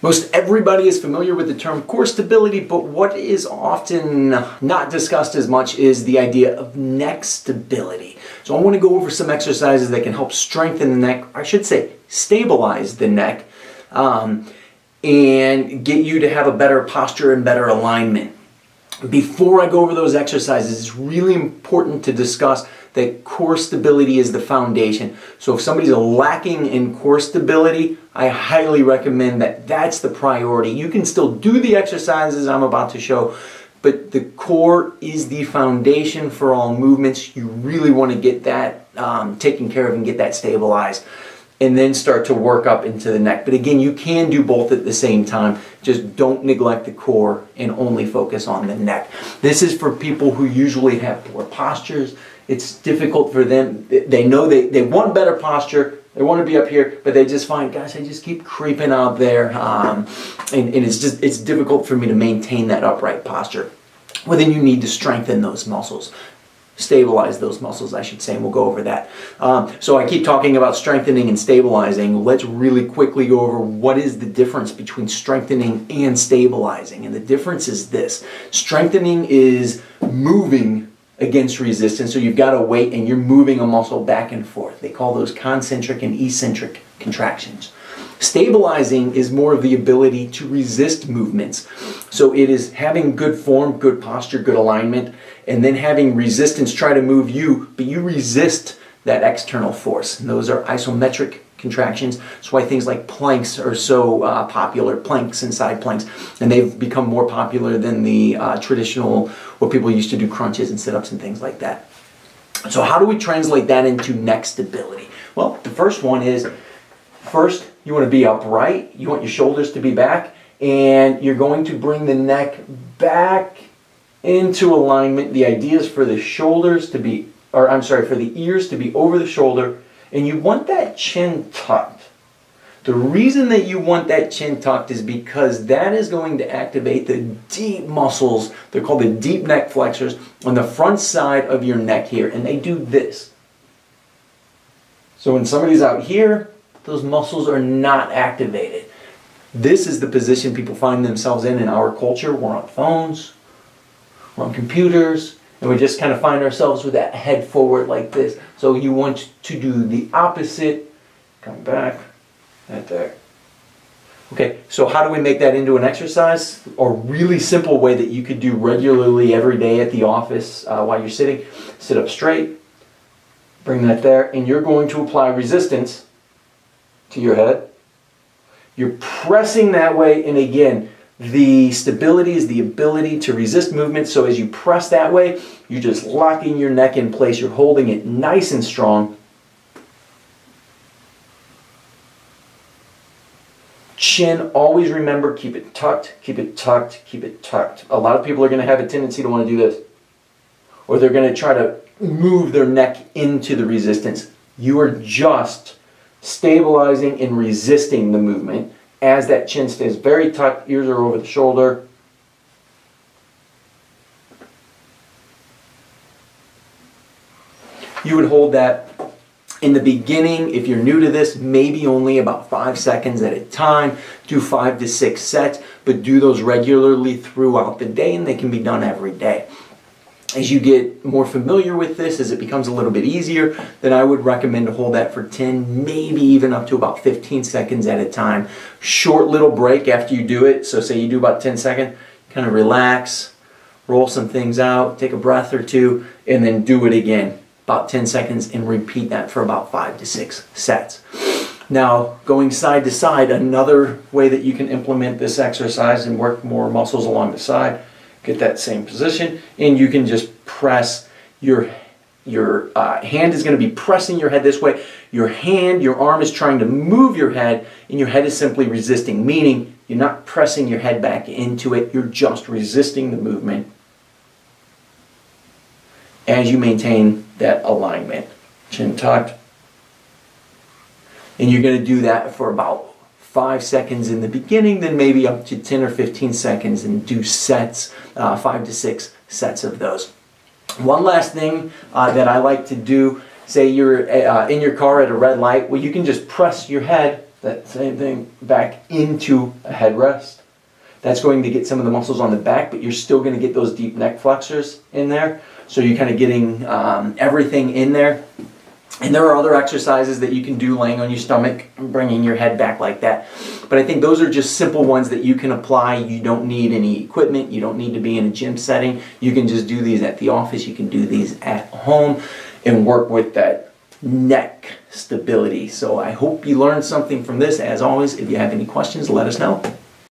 Most everybody is familiar with the term core stability, but what is often not discussed as much is the idea of neck stability. So I want to go over some exercises that can help strengthen the neck, I should say stabilize the neck, and get you to have a better posture and better alignment. Before I go over those exercises, it's really important to discuss that core stability is the foundation. So if somebody's lacking in core stability, I highly recommend that that's the priority. You can still do the exercises I'm about to show, but the core is the foundation for all movements. You really want to get that taken care of and get that stabilized, and then start to work up into the neck. But again, you can do both at the same time. Just don't neglect the core and only focus on the neck. This is for people who usually have poor postures. It's difficult for them. They know they want better posture. They want to be up here, but they just find, gosh, I just keep creeping out there. And it's difficult for me to maintain that upright posture. Well, then you need to strengthen those muscles. Stabilize those muscles, I should say, and we'll go over that. So I keep talking about strengthening and stabilizing. Let's really quickly go over what is the difference between strengthening and stabilizing. And the difference is this. Strengthening is moving against resistance, so you've got a weight and you're moving a muscle back and forth. They call those concentric and eccentric contractions. Stabilizing is more of the ability to resist movements. So it is having good form, good posture, good alignment, and then having resistance try to move you, but you resist that external force. And those are isometric contractions. That's why things like planks are so popular, planks and side planks, and they've become more popular than the traditional, what people used to do, crunches and sit-ups and things like that. So how do we translate that into neck stability? Well, the first one is, first, you want to be upright, you want your shoulders to be back, and you're going to bring the neck back into alignment. The idea is for the shoulders to be, or I'm sorry, for the ears to be over the shoulder, and you want that chin tucked. The reason that you want that chin tucked is because that is going to activate the deep muscles. They're called the deep neck flexors on the front side of your neck here, and they do this. So when somebody's out here, those muscles are not activated. This is the position people find themselves in our culture. We're on phones, we're on computers, and we just kind of find ourselves with that head forward like this. So you want to do the opposite. Come back, right there. Okay, so how do we make that into an exercise? A really simple way that you could do regularly every day at the office while you're sitting. Sit up straight, bring that there, and you're going to apply resistance to your head. You're pressing that way, and again, the stability is the ability to resist movement. So as you press that way, you're just locking your neck in place. You're holding it nice and strong. Chin, always remember, keep it tucked, keep it tucked, keep it tucked. A lot of people are going to have a tendency to want to do this, or they're going to try to move their neck into the resistance. You are just stabilizing and resisting the movement as that chin stays very tucked, ears are over the shoulder. You would hold that in the beginning, if you're new to this, maybe only about 5 seconds at a time. Do 5 to 6 sets, but do those regularly throughout the day, and they can be done every day. As you get more familiar with this, as it becomes a little bit easier, then I would recommend to hold that for 10, maybe even up to about 15 seconds at a time. Short little break after you do it. So say you do about 10 seconds, kind of relax, roll some things out, take a breath or two, and then do it again. About 10 seconds, and repeat that for about 5 to 6 sets. Now, going side to side, another way that you can implement this exercise and work more muscles along the side. Get that same position, and you can just press your hand is going to be pressing your head this way. Your arm is trying to move your head, and your head is simply resisting, meaning you're not pressing your head back into it, you're just resisting the movement as you maintain that alignment. Chin tucked. And you're going to do that for about 5 seconds in the beginning, then maybe up to 10 or 15 seconds, and do sets, 5 to 6 sets of those. One last thing that I like to do, say you're in your car at a red light, well, you can just press your head that same thing back into a headrest. That's going to get some of the muscles on the back, but you're still going to get those deep neck flexors in there. So you're kind of getting everything in there. And there are other exercises that you can do laying on your stomach, bringing your head back like that. But I think those are just simple ones that you can apply. You don't need any equipment. You don't need to be in a gym setting. You can just do these at the office. You can do these at home and work with that neck stability. So I hope you learned something from this. As always, if you have any questions, let us know.